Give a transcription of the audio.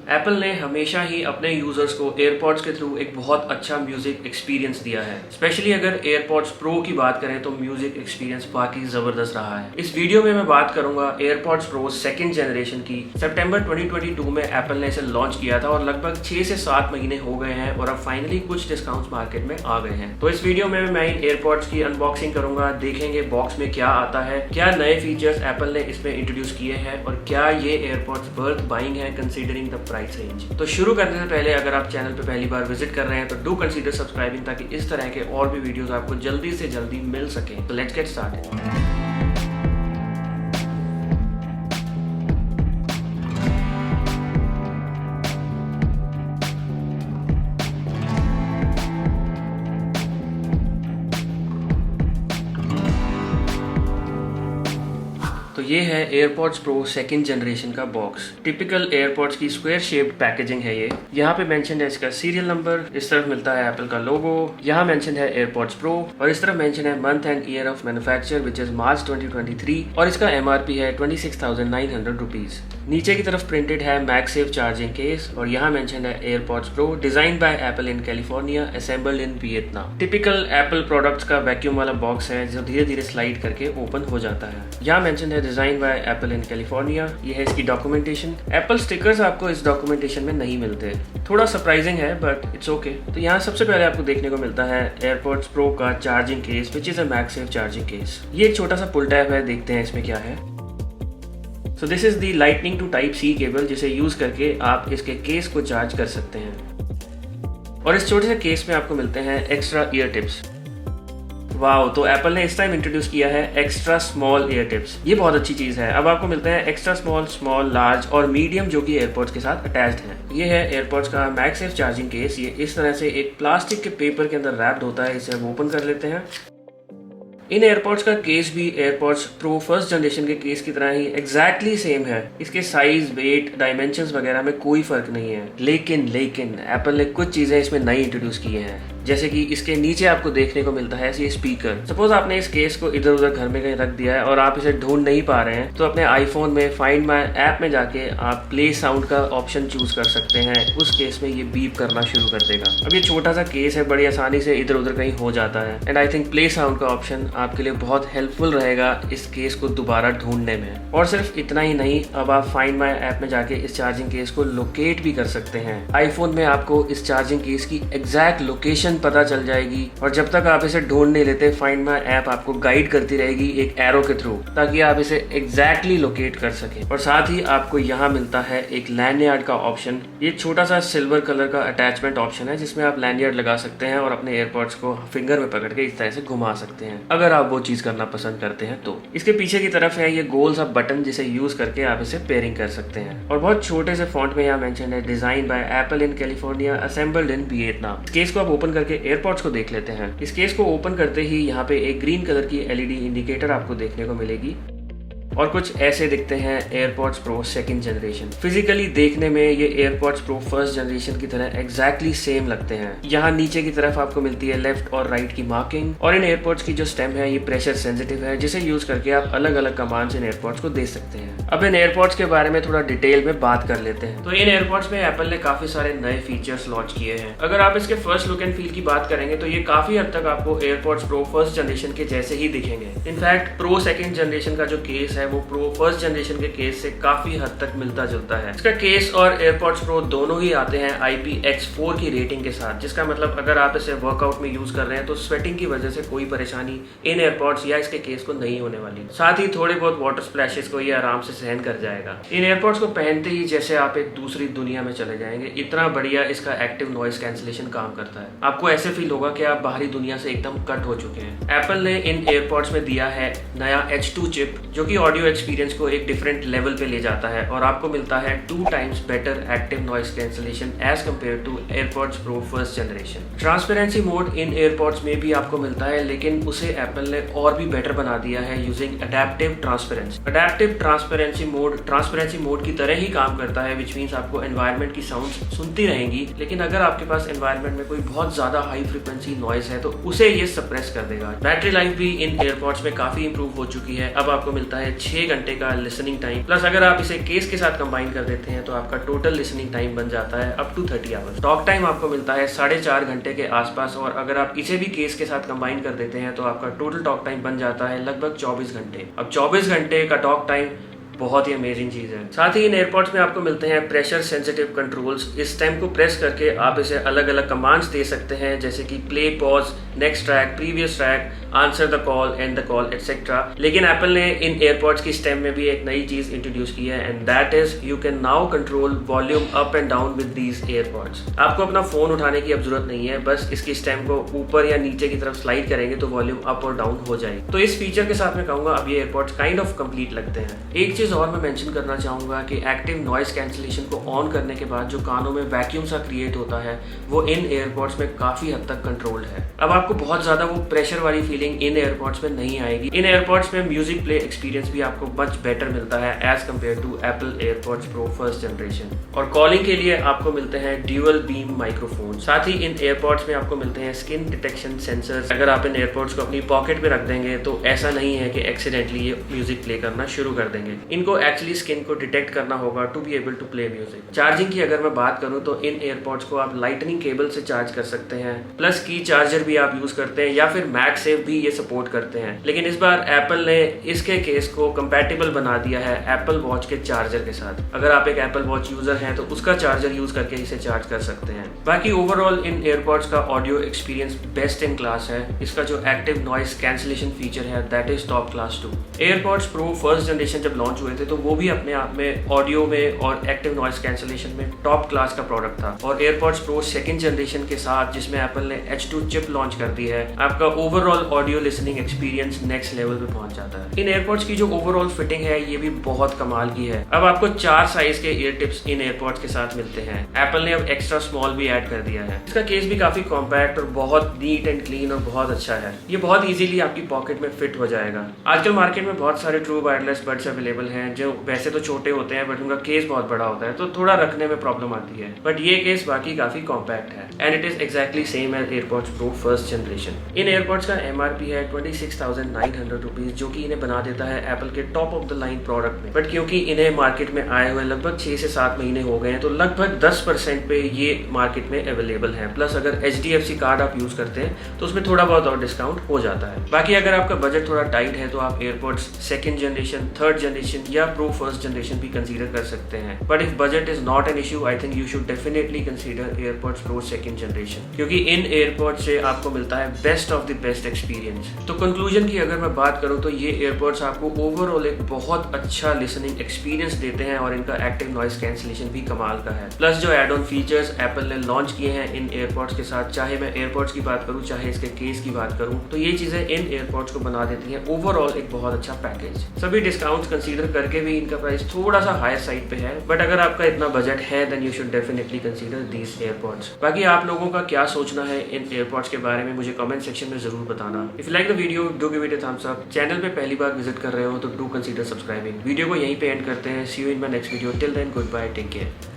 Apple ने हमेशा ही अपने यूजर्स को एयरपॉड्स के थ्रू एक बहुत अच्छा म्यूजिक एक्सपीरियंस दिया है। स्पेशली अगर एयरपॉड्स प्रो की बात करें तो म्यूजिक एक्सपीरियंस बाकी जबरदस्त रहा है। इस वीडियो में मैं बात करूंगा एयरपॉड्स प्रो सेकंड जनरेशन की। सितंबर 2022 में एप्पल ने इसे लॉन्च किया था और लगभग 6 से 7 महीने हो गए हैं और अब फाइनली कुछ डिस्काउंट्स मार्केट में आ गए हैं। तो इस वीडियो में मैं इन एयरपॉड्स की अनबॉक्सिंग करूंगा, देखेंगे बॉक्स में क्या आता है, क्या नए फीचर्स एप्पल ने इसमें इंट्रोड्यूस किए हैं और क्या ये एयरपॉड्स वर्थ बाइंग है कंसीडरिंग द प्राइस रेंज। तो शुरू करने से पहले अगर आप चैनल पे पहली बार विजिट कर रहे हैं तो डू कंसीडर सब्सक्राइबिंग ताकि इस तरह के और भी वीडियोस आपको जल्दी से जल्दी मिल सके। तो लेट्स गेट स्टार्टेड। तो ये है एयरपॉड्स प्रो सेकंड जनरेशन का बॉक्स। टिपिकल एयरपॉड्स की स्क्वायर शेप्ड पैकेजिंग है ये। यहाँ पे मेंशन है इसका सीरियल नंबर, इस तरफ मिलता है एप्पल का लोगो, यहाँ मेंशन है एयरपॉड्स प्रो और इस तरफ मेंशन है month and year of manufacture which is March 2023 और इसका MRP है 26,900 रुपीज। नीचे की तरफ प्रिंटेड है मैगसेफ चार्जिंग केस और यहाँ मेंशन है AirPods pro design by apple in California, assembled in Vietnam. Typical Apple products का वैक्यूम वाला बॉक्स है जो धीरे धीरे स्लाइड करके ओपन हो जाता है। यहाँ मेंशन है design by apple in California. ये है इसकी डॉक्यूमेंटेशन। एप्पल स्टिकर्स आपको इस डॉक्यूमेंटेशन में नहीं मिलते, थोड़ा सरप्राइजिंग है बट इट्स ओके। तो यहाँ सबसे पहले आपको देखने को मिलता है एयरपॉड्स प्रो का charging case which is a MagSafe charging case. ये एक छोटा सा पुल टैब है, देखते हैं इसमें क्या है। So this is the lightning to type C cable जिसे यूज करके आप इसके केस को चार्ज कर सकते हैं। और इस छोटे से केस में आपको मिलते हैं एक्स्ट्रा ईयर टिप्स। वाओ, तो एप्पल ने इस टाइम इंट्रोड्यूस किया है एक्स्ट्रा स्मॉल ईयर टिप्स। ये बहुत अच्छी चीज है। अब आपको मिलते हैं एक्स्ट्रा स्मॉल, स्मॉल, लार्ज और मीडियम जो कि एयरपॉड्स के साथ अटैच्ड हैं। ये है एयरपॉड्स का मैगसेफ चार्जिंग केस। ये इस तरह से एक प्लास्टिक के पेपर के अंदर रैप्ड होता है। इसे हम ओपन कर लेते हैं। इन एयरपॉड्स का केस भी एयरपॉड्स प्रो फर्स्ट जनरेशन के केस की तरह ही एग्जैक्टली सेम है। इसके साइज, वेट, डायमेंशंस वगैरह में कोई फर्क नहीं है। लेकिन एप्पल ने कुछ चीजें इसमें नई इंट्रोड्यूस की हैं, जैसे कि इसके नीचे आपको देखने को मिलता है ये स्पीकर। सपोज आपने इस केस को इधर उधर घर में कहीं रख दिया है और आप इसे ढूंढ नहीं पा रहे हैं तो अपने आईफोन में फाइंड माई ऐप में जाके आप प्ले साउंड का ऑप्शन चूज कर सकते हैं। उस केस में ये बीप करना शुरू कर देगा। अब ये छोटा सा केस है, बड़ी आसानी से इधर उधर कहीं हो जाता है and I think play sound का ऑप्शन आपके लिए बहुत हेल्पफुल रहेगा इस केस को दोबारा ढूंढने में। और सिर्फ इतना ही नहीं, अब आप फाइंड माई ऐप में जाके इस चार्जिंग केस को लोकेट भी कर सकते हैं। आईफोन में आपको इस चार्जिंग केस की एग्जैक्ट लोकेशन पता चल जाएगी और जब तक आप इसे ढूंढ नहीं लेते फाइंड माई ऐप आपको गाइड करती रहेगी एक एरो के थ्रू, ताकि आप इसे एग्जैक्टली लोकेट कर सके। और साथ ही आपको यहाँ मिलता है एक लैंडयार्ड का ऑप्शन। ये छोटा सा सिल्वर कलर का अटैचमेंट ऑप्शन है जिसमें आप लैंडयार्ड लगा सकते हैं और अपने एयरपॉड्स को फिंगर में पकड़ के इस तरह से घुमा सकते हैं अगर आप वो चीज करना पसंद करते हैं तो। इसके पीछे की तरफ है ये गोल सा बटन जिसे यूज करके आप इसे पेयरिंग कर सकते हैं। और बहुत छोटे से फॉन्ट में यहाँ मेंशन है design by apple in California, assembled in Vietnam. Case को आप ओपन करके एयरपॉड्स को देख लेते हैं। इस केस को ओपन करते ही यहाँ पे एक ग्रीन कलर की LED इंडिकेटर आपको देखने को मिलेगी और कुछ ऐसे दिखते हैं AirPods pro second generation. Physically देखने में ये एयरपॉड्स प्रो फर्स्ट जनरेशन की तरह एग्जैक्टली सेम लगते हैं। यहाँ नीचे की तरफ आपको मिलती है लेफ्ट और राइट की मार्किंग और इन एयरपॉड्स की जो स्टेम है ये प्रेशर सेंसिटिव है जिसे यूज करके आप अलग अलग कमांड्स इन एयरपॉड्स को दे सकते हैं। अब इन एयरपॉड्स के बारे में थोड़ा डिटेल में बात कर लेते हैं। तो इन एयरपॉड्स में एप्पल ने काफी सारे नए फीचर्स लॉन्च किए हैं। अगर आप इसके फर्स्ट लुक एंड फील की बात करेंगे तो ये काफी हद तक आपको एयरपॉड्स प्रो फर्स्ट जनरेशन के जैसे ही दिखेंगे। इनफैक्ट प्रो सेकंड जनरेशन का जो केस है वो प्रो फर्स्ट जनरेशन के केस से काफी हद तक मिलता जुलता है। इसका केस और एयरपॉड्स प्रो दोनों ही आते हैं IPX4 की रेटिंग के साथ, जिसका मतलब अगर आप इसे वर्कआउट में यूज कर रहे हैं तो स्वेटिंग की वजह से कोई परेशानी इन एयरपॉड्स या इसके केस को नहीं होने वाली। साथ ही थोड़े बहुत वाटर स्प्लैशेस को ये आराम से सहन कर जाएगा। इन एयरपॉड्स को पहनते ही जैसे आप एक दूसरी दुनिया में चले जाएंगे। इतना बढ़िया इसका एक्टिव नॉइस कैंसिलेशन काम करता है। आपको ऐसे फील होगा कि आप बाहरी दुनिया से एकदम कट हो चुके हैं। एप्पल ने इन एयरपॉड्स में दिया है नया H2 चिप जो कि ऑडियो एक्सपीरियंस को एक डिफरेंट लेवल पे ले जाता है और आपको मिलता है 2 times better active noise cancellation as compared to AirPods Pro first generation. Transparency mode in AirPods में भी आपको मिलता है लेकिन उसे एप्पल ने और भी बेटर बना दिया है using adaptive transparency. Adaptive transparency mode की तरह ही काम करता है, विच मीन्स आपको एनवायरनमेंट की साउंड सुनती रहेंगी लेकिन अगर आपके पास एनवायरनमेंट में कोई बहुत ज्यादा हाई फ्रीक्वेंसी नॉइस है तो उसे ये सप्रेस कर देगा। बैटरी लाइफ भी इन एयरपॉड्स में काफी इंप्रूव हो चुकी है। अब आपको मिलता है 6 घंटे का लिसनिंग टाइम, प्लस अगर आप इसे केस के साथ कंबाइन कर देते हैं तो आपका टोटल लिसनिंग टाइम बन जाता है up to 30 hours. Talk time आपको मिलता है 4.5 घंटे के आसपास, और अगर आप इसे भी केस के साथ कंबाइन कर देते हैं तो आपका टोटल टॉक टाइम बन जाता है लगभग 24 घंटे। अब 24 घंटे का टॉक टाइम बहुत ही अमेजिंग चीज़ है। साथ ही इन एयरपॉड्स में आपको मिलते हैं प्रेशर सेंसिटिव कंट्रोल्स। इस स्टेम को प्रेस करके आप इसे अलग अलग कमांड्स दे सकते हैं, जैसे कि play, pause, next track, previous track, answer the call, and the call, etcetera. लेकिन एप्पल ने इन एयरपॉड्स की स्टेम में भी एक नई चीज़ इंट्रोड्यूस की है, and that is you can now control volume up and down with these AirPods. आपको अपना फोन उठाने की अब जरूरत नहीं है, बस इसकी स्टेम को ऊपर या नीचे की तरफ स्लाइड करेंगे तो वॉल्यूम अप और डाउन हो जाएगी। तो इस फीचर के साथ मैं कहूँगा अब ये एयरपॉड्स काइंड ऑफ कंप्लीट लगते हैं। एक चीज़ और मैं मेंशन करना चाहूंगा कि एक्टिव नॉइस कैंसिलेशन को ऑन करने के बाद जो कानों में वैक्यूम सा क्रिएट होता है वो इन एयरपॉड्स में काफी हद तक कंट्रोल्ड है। अब आपको बहुत ज्यादा वो प्रेशर वाली फीलिंग इन एयरपॉड्स में नहीं आएगी। इन एयरपॉड्स में म्यूजिक प्ले एक्सपीरियंस भी आपको मच बेटर मिलता है as compared to Apple AirPods Pro first generation. और कॉलिंग के लिए आपको मिलते हैं ड्यूअल बीम माइक्रोफोन। साथ ही इन एयरपॉड्स में आपको मिलते हैं स्किन डिटेक्शन सेंसर्स। अगर आप इन एयरपॉड्स को अपनी पॉकेट में रख देंगे तो ऐसा नहीं है कि एक्सीडेंटली ये म्यूजिक प्ले करना शुरू कर देंगे। इनको एक्चुअली स्किन को डिटेक्ट करना होगा to be able to play music. Charging की अगर मैं बात करूं तो इन एयरपॉड्स को आप लाइटनिंग केबल से चार्ज कर सकते हैं, प्लस की चार्जर भी आप यूज करते हैं, या फिर मैगसेफ भी ये सपोर्ट करते हैं। लेकिन इस बार एप्पल ने इसके केस को कंपैटिबल बना दिया है एप्पल वॉच के चार्जर के साथ। अगर आप एक एप्पल वॉच यूजर हैं तो उसका चार्जर यूज करके इसे चार्ज कर सकते हैं। बाकी ओवरऑल इन एयरपॉड्स का audio experience best in class है। इसका जो एक्टिव नॉइस कैंसिलेशन फीचर है that is top class too. AirPods Pro first generation जब लॉन्च हुए थे तो वो भी अपने आप में ऑडियो में और एक्टिव नॉइस कैंसिलेशन में टॉप क्लास का प्रोडक्ट था। और एयरपॉड्स प्रो सेकंड जनरेशन के साथ जिसमें एप्पल ने H2 चिप लॉन्च कर दी है, आपका overall audio listening experience next level पे पहुंच जाता है। इन एयरपॉड्स की जो ओवरऑल फिटिंग है ये भी बहुत कमाल की है। अब आपको 4 साइज के ईयर टिप्स इन एयरपॉड्स के साथ मिलते हैं। एप्पल ने अब एक्स्ट्रा स्मॉल भी ऐड कर दिया है। इसका केस भी काफी कॉम्पैक्ट और बहुत नीट एंड क्लीन और बहुत अच्छा है। ये बहुत इजीली आपकी पॉकेट में फिट हो जाएगा। आजकल मार्केट में बहुत सारे ट्रू वायरलेस बड्स अवेलेबल हैं जो वैसे तो छोटे होते हैं बट उनका केस बहुत बड़ा होता है तो थोड़ा रखने में प्रॉब्लम आती है, बट ये केस बाकी काफी कॉम्पैक्ट है and it is exactly same as AirPods Pro first generation. In AirPods का MRP है 26,900 रुपीज, जो कि इन्हें बना देता है एप्पल के top of the line product में। बट क्योंकि इन्हें मार्केट में आए हुए लगभग 6 से 7 महीने हो गए हैं तो लगभग 10% पे ये मार्केट में अवेलेबल है। प्लस अगर HDFC कार्ड आप यूज करते हैं तो उसमें थोड़ा बहुत और डिस्काउंट हो जाता है। बाकी अगर आपका बजट थोड़ा टाइट है तो आप AirPods second generation, third generation या प्रो फर्स्ट जनरेशन भी कंसीडर कर सकते हैं। But if budget is not an issue, I think you should definitely consider AirPods pro second generation, क्योंकि इन एयरपॉड्स से आपको मिलता है best of the best experience. तो कंक्लूजन की अगर मैं बात करूं तो ये एयरपॉड्स आपको ओवरऑल एक बहुत अच्छा लिसनिंग एक्सपीरियंस देते हैं और इनका एक्टिव नॉइस कैंसिलेशन भी कमाल का है। प्लस जो एड ऑन फीचर्स एप्पल ने लॉन्च किए हैं इन एयरपॉड्स के साथ, चाहे मैं एयरपॉड्स की बात करूं चाहे इसके केस की बात करूं, तो ये चीजें इन एयरपॉड्स को बना देती हैं ओवरऑल एक बहुत अच्छा पैकेज। सभी डिस्काउंट्स कंसीडर करके भी इनका प्राइस थोड़ा सा हायर साइड पे है, बट अगर आपका इतना बजट है then you should definitely consider these AirPods. बाकी आप लोगों का क्या सोचना है इन एयरपॉड्स के बारे में मुझे कमेंट सेक्शन में जरूर बताना। If you like the video do give it a thumbs up. Channel पे पहली बार विजिट कर रहे हो तो डू कंसीडर सब्सक्राइबिंग। वीडियो को यहीं पे एंड करते हैं। See you in my next video. Till then good bye, take care.